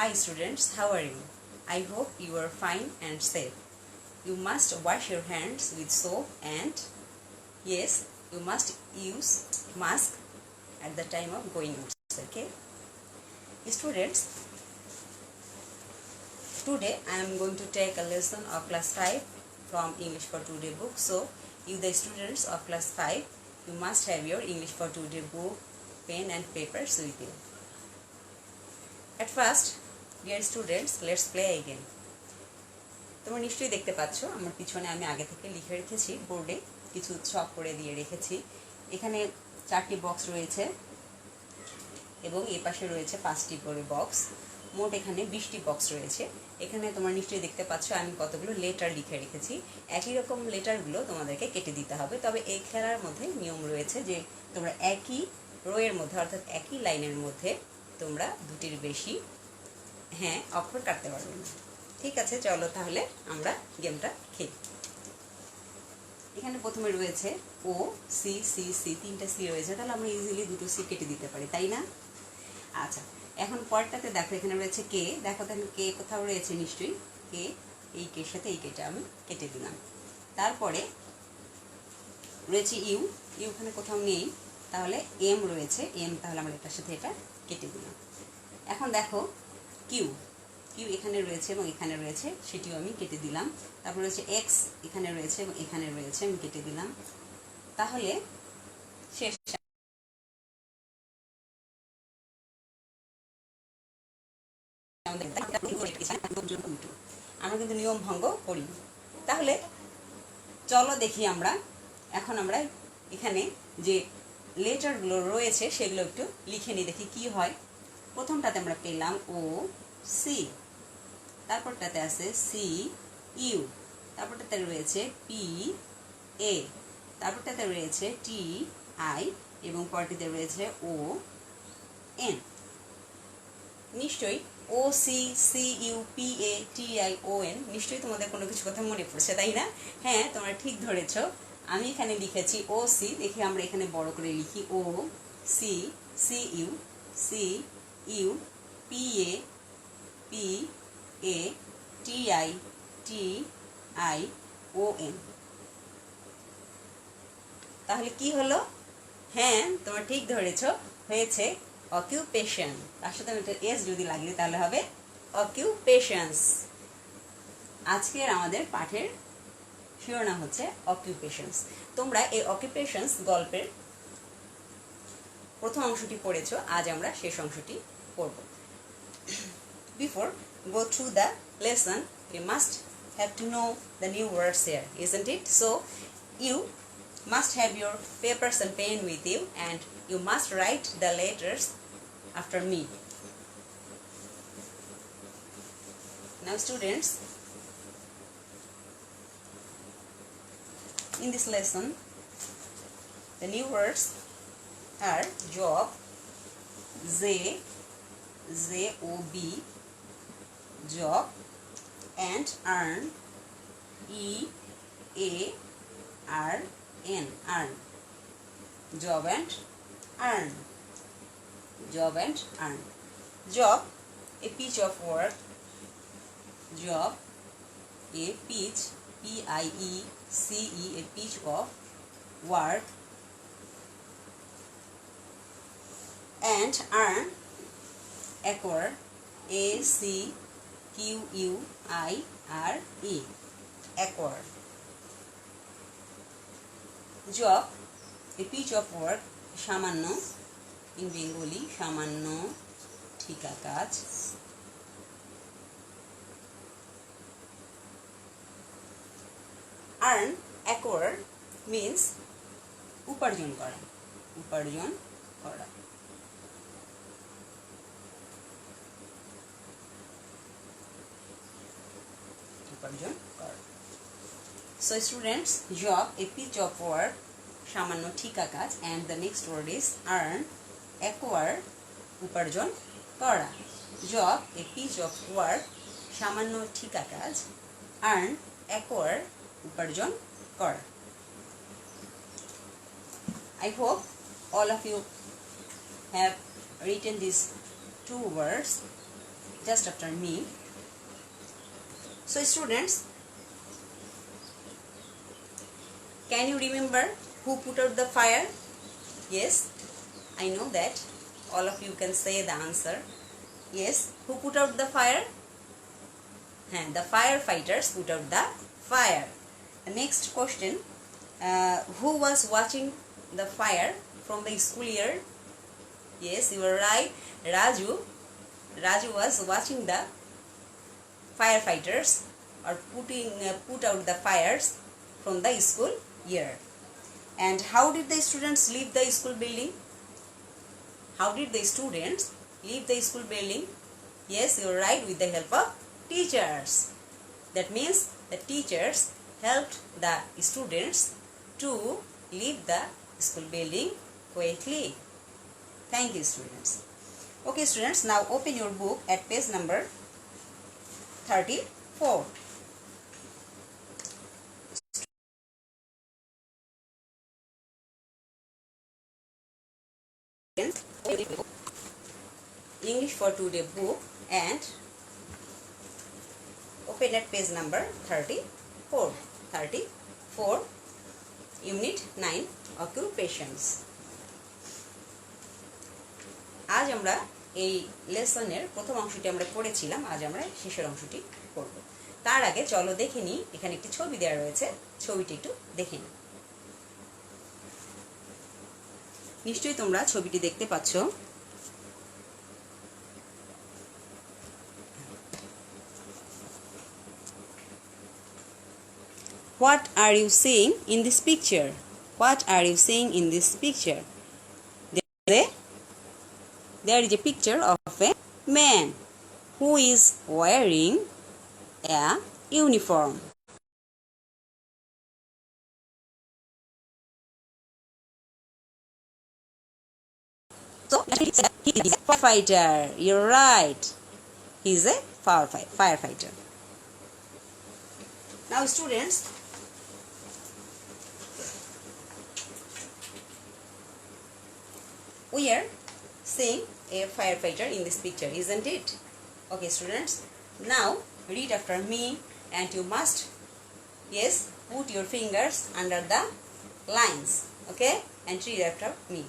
Hi students, how are you? I hope you are fine and safe. You must wash your hands with soap and yes, you must use mask at the time of going outside. Okay? Students, today I am going to take a lesson of class 5 from English for Today book. So, you the students of class 5, you must have your English for Today book, pen and papers with you. At first, dear students, let's play again. তোমরা নিশ্চয়ই দেখতে পাচ্ছ আমার পিছনে আমি আগে থেকে লিখে রেখেছি বোর্ডে কিছু ছক করে দিয়ে রেখেছি। এখানে 4টি বক্স রয়েছে এবং এই পাশে রয়েছে 5টি করে বক্স। মোট এখানে 20টি বক্স রয়েছে। এখানে তোমরা নিশ্চয়ই দেখতে পাচ্ছ আমি কতগুলো লেটার লিখে রেখেছি। একই রকম লেটারগুলো তোমাদেরকে কেটে দিতে হবে। তবে এই খেলার মধ্যে নিয়ম রয়েছে যে তোমরা একই রোয়ের মধ্যে অর্থাৎ একই লাইনের মধ্যে তোমরা দুটির বেশি অক্ষর কাটতে পারবে না। ঠিক আছে, চলো তাহলে আমরা গেমটা খেলি। এখানে প্রথমে রয়েছে ও সি সি সি, 3টে সি রয়েছে, তাহলে আমরা ইজিলি 2টো সি কেটে দিতে পারি, তাই না? আচ্ছা, এখন পরেরটাতে দেখো এখানে রয়েছে কে। দেখো তাহলে কে কোথাও রয়েছে নিশ্চয়ই, কে এই কের সাথে এই কেটা আমি কেটে দিলাম। তারপরে রয়েছে ইউ, ইউ এখানে কোথাও নেই, তাহলে এম রয়েছে, এম তাহলে আমরা এটার সাথে এটা কেটে দিলাম। এখন দেখো কিউ, কিউ এখানে রয়েছে এবং এখানে রয়েছে, সেটিও আমি কেটে দিলাম। তারপর রয়েছে এক্স, এখানে রয়েছে এবং এখানে রয়েছে, আমি কেটে দিলাম। তাহলে শেষ আমরা কিন্তু নিয়ম ভঙ্গ করি। তাহলে চলো দেখি আমরা এখন আমরা এখানে যে লেটারগুলো রয়েছে সেগুলো একটু লিখে নিই, দেখি কি হয়। প্রথমটাতে আমরা পেলাম ও সি, তারপরটাতে আছে সি ইউ, তারপরটাতে রয়েছে পি এ, তারপরটাতে রয়েছে টি আই এবং পরটিতে রয়েছে ও এন। নিশ্চয়ই O C C U P A T I O N, নিশ্চয়ই তোমাদের কোনো কিছু কথা মনে পড়ছে, তাই না? হ্যাঁ, তোমরা ঠিক ধরেছ। আমি এখানে লিখেছি ও সি, দেখি আমরা এখানে বড় করে লিখি O C C U P A T I O N. তাহলে কি হলো? হ্যাঁ, তোমরা ঠিক ধরেছ, হয়েছে অকিউপেশন। তার সাথে আমি এস যদি লাগিয়ে তাহলে হবে অকিউপেশনস। আজকের আমাদের পাঠের শিরোনাম হচ্ছে অকিউপেশনস। তোমরা এই অকিউপেশনস গল্পের প্রথম অংশটি পড়েছো, আজ আমরা শেষ অংশটি পড়ব। Before go through the lesson, you must have to know the new words here, isn't it? So you must have your papers and pen with you and you must write the letters after me. Now students, in this lesson the new words are job, J-O-B, job, and earn, E-A-R-N, earn, job and earn, job and earn. Job, a piece of work, job, a piece, P-I-E-C-E, a piece of work, and earn, acquire, A-C-Q-U-I-R-E, acquire. Job, a piece of work, সামান্য, in Bengali সামান্য ঠিকা কাজ। earn, acquire means উপার্জন করা, উপার্জন করা। উপার্জন করা। So students, job, a piece of work, সামান্য ঠিকা কাজ, and the next word is earn, acquire, উপার্জন করা। job, a piece of work, সামান্য ঠিকা কাজ, earn, acquire, উপার্জন করা। I hope all of you have written these two words just after me. So students, can you remember who put out the fire? Yes, I know that all of you can say the answer. Yes, who put out the fire? And the firefighters put out the fire. The next question, who was watching the fire from the school yard? Yes, you are right, Raju. Raju was watching the firefighters or put out the fires from the school yard. And how did the students leave the school building? How did the students leave the school building? Yes, you are right, with the help of teachers. That means the teachers helped the students to leave the school building quickly. Thank you, students. Okay, students, now open your book at page number 34. English for Today book and open at page number 34. 34, Unit 9, Occupations. আজ আমরা এই লেসনের প্রথম অংশটি আমরা পড়েছিলাম, আজ আমরা শেষের অংশটি পড়ব। তার আগে চলো দেখে নিই, এখানে একটি ছবি দেওয়া রয়েছে, ছবিটি একটু দেখে নিই। নিশ্চয়ই তোমরা ছবিটি দেখতে পাচ্ছ। What are you seeing in this picture? What are you seeing in this picture? There is a picture of a man who is wearing a uniform. So he is a firefighter. You're right. He is a firefighter. Now students, we are seeing a firefighter in this picture, isn't it? Okay students, now read after me and you must, yes, put your fingers under the lines, okay, and read after me.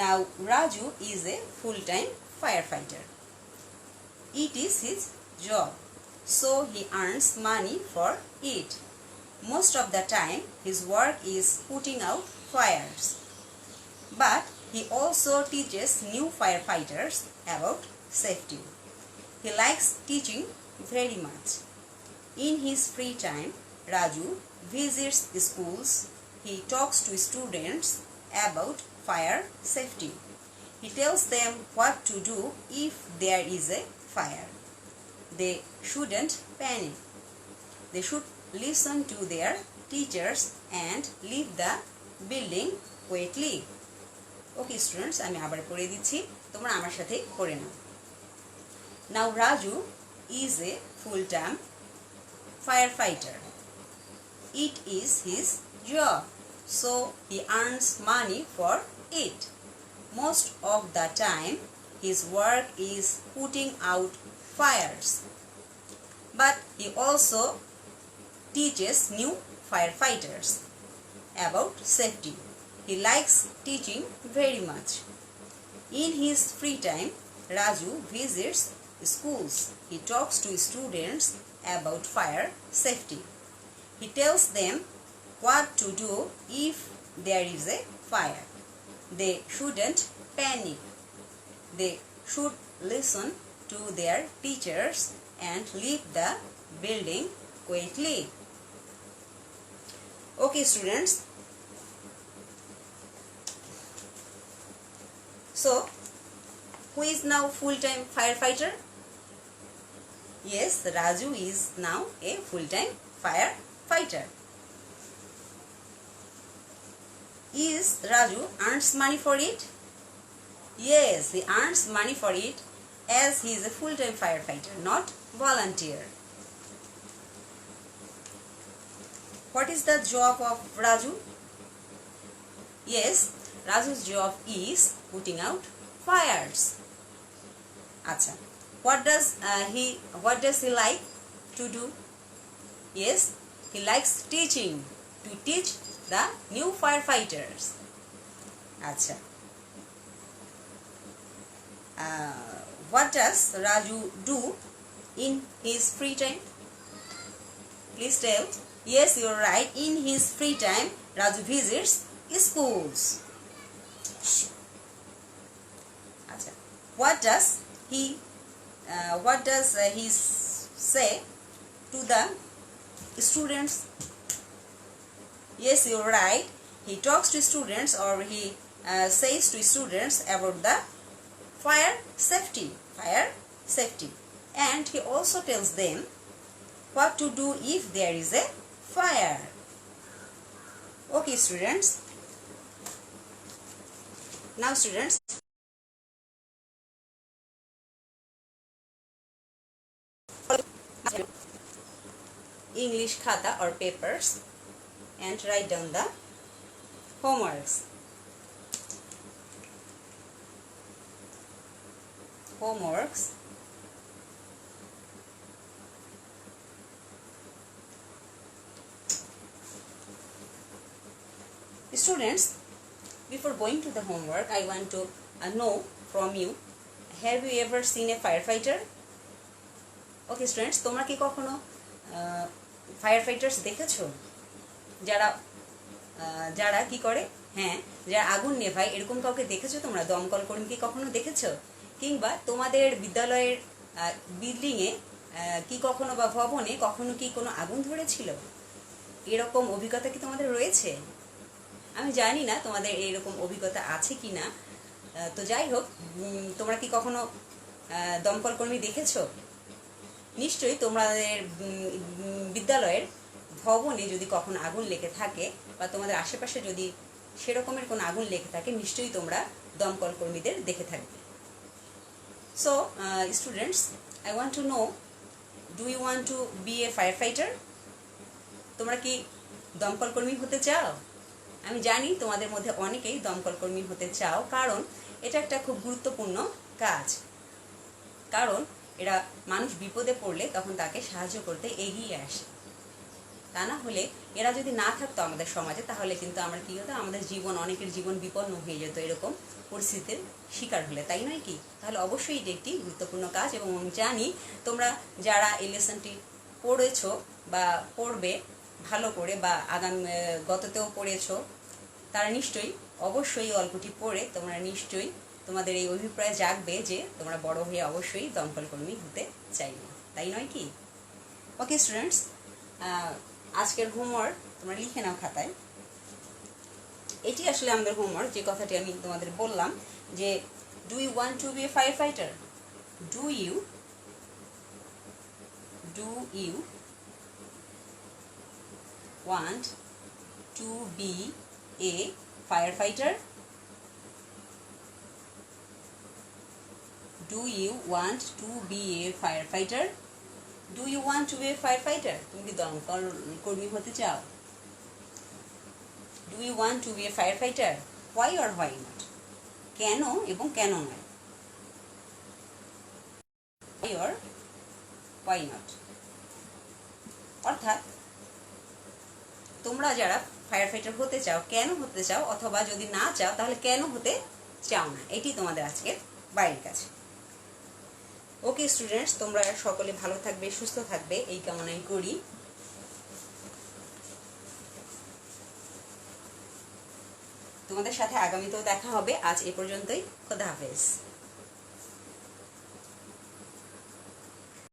Now Raju is a full-time firefighter. It is his job, so he earns money for it. Most of the time his work is putting out fires. But he also teaches new firefighters about safety. He likes teaching very much. In his free time, Raju visits schools. He talks to students about fire safety. He tells them what to do if there is a fire. They shouldn't panic. They should listen to their teachers and leave the building quickly. Okay students, আমি আবার পড়ে দিচ্ছি, তোমরা আমার সাথে পড়ে নাও। Now Raju is a full-time firefighter. It is his job, so he earns money for it. Most of the time his work is putting out fires. But he also teaches new firefighters about safety. He likes teaching very much. In his free time, Raju visits schools. He talks to students about fire safety. He tells them what to do if there is a fire. They shouldn't panic. They should listen to their teachers and leave the building quickly. Okay students, so who is now full-time firefighter? Yes, Raju is now a full-time firefighter. Is Raju earns money for it? Yes, he earns money for it as he is a full-time firefighter, not volunteer. What is the job of Raju? Yes, Raju's job is putting out fires. আচ্ছা, what does he like to do? Yes, he likes teaching, to teach the new firefighters. আচ্ছা, what does Raju do in his free time? Please tell. Yes, you're right. In his free time, Raju visits schools. আচ্ছা, what does he say to the students? Yes, you're right. He talks to students, or he says to students about the fire safety, and he also tells them what to do if there is a fire. Okay, students. Now, students, English khata or papers and write down the homeworks. Students, before going to the homework, I want to know from you, have you ever seen a firefighter? Okay, students, তোমরা কি কখনো ফায়ারফাইটার্স দেখেছো? যারা কি করে, হ্যাঁ, যারা আগুন নেভায়, এরকম কাউকে দেখেছো তোমরা? দমকল কর্মীকে কখনো দেখেছো? কিংবা তোমাদের বিদ্যালয়ের বিল্ডিংয়ে কি কখনো বা ভবনে কখনো কি কোনো আগুন ধরেছিল? এরকম অভিজ্ঞতা কি তোমাদের রয়েছে? আমি জানি না তোমাদের এইরকম অভিজ্ঞতা আছে কি না। তো যাই হোক, তোমরা কি কখনো দমকল কর্মী দেখেছো? নিশ্চয়ই তোমাদের বিদ্যালয়ের ভবনে যদি কখনো আগুন লেগে থাকে, বা তোমাদের আশেপাশে যদি সেরকমের কোনো আগুন লেগে থাকে, নিশ্চয়ই তোমরা দমকল কর্মীদের দেখে থাকবে। So students, I want to know, do you want to be a firefighter? তোমরা কি দমকল কর্মী হতে চাও? আমি জানি তোমাদের মধ্যে অনেকেই দমকল কর্মী হতে চাও, কারণ এটা একটা খুব গুরুত্বপূর্ণ কাজ। কারণ এরা মানুষ বিপদে পড়লে তখন তাকে সাহায্য করতে এগিয়ে আসে। তা না হলে এরা যদি না থাকতো আমাদের সমাজে, তাহলে কিন্তু আমরা কি হতো, আমাদের জীবন, অনেকের জীবন বিপন্ন হয়ে যেত এরকম পরিস্থিতির শিকার হলে, তাই নয় কি? তাহলে অবশ্যই এটি একটি গুরুত্বপূর্ণ কাজ। এবং আমি জানি তোমরা যারা এই লেসনটি পড়েছো বা পড়বে ভালো করে, বা গততেও পড়েছো, তারা নিশ্চয়ই অবশ্যই অল্পটি পড়ে তোমরা নিশ্চয়ই তোমাদের এই অভিপ্রায় জাগবে যে তোমরা বড় হয়ে অবশ্যই দমকল কর্মী হতে চাইবে, তাই নয় কি? ওকে স্টুডেন্টস, আজকের হোমওয়ার্ক তোমরা লিখে নাও খাতায়। এটি আসলে আমাদের হোমওয়ার্ক, যে কথাটি আমি তোমাদের বললাম যে do you want to be a fire fighter? Do you want to be a firefighter? Do you want to be a firefighter? Do you want to be a firefighter? তুমি কি দমকল কর্মী হতে চাও? Do you want to be a firefighter? Why or why not? কেন এবং কেন নয়? Why or why not? অর্থাৎ তোমরা যারা ফায়ার ফাইটার হতে চাও, কেন হতে চাও, অথবা যদি না চাও তাহলে কেন হতে চাও না, এটি তোমাদের আজকের বাইরের কাছে। ওকে স্টুডেন্টস, তোমরা সকলে ভালো থাকবে, সুস্থ থাকবে, এই কামনাই করি। তোমাদের সাথে আগামীতেও দেখা হবে। আজ এ পর্যন্তই। খোদা হাফেজ।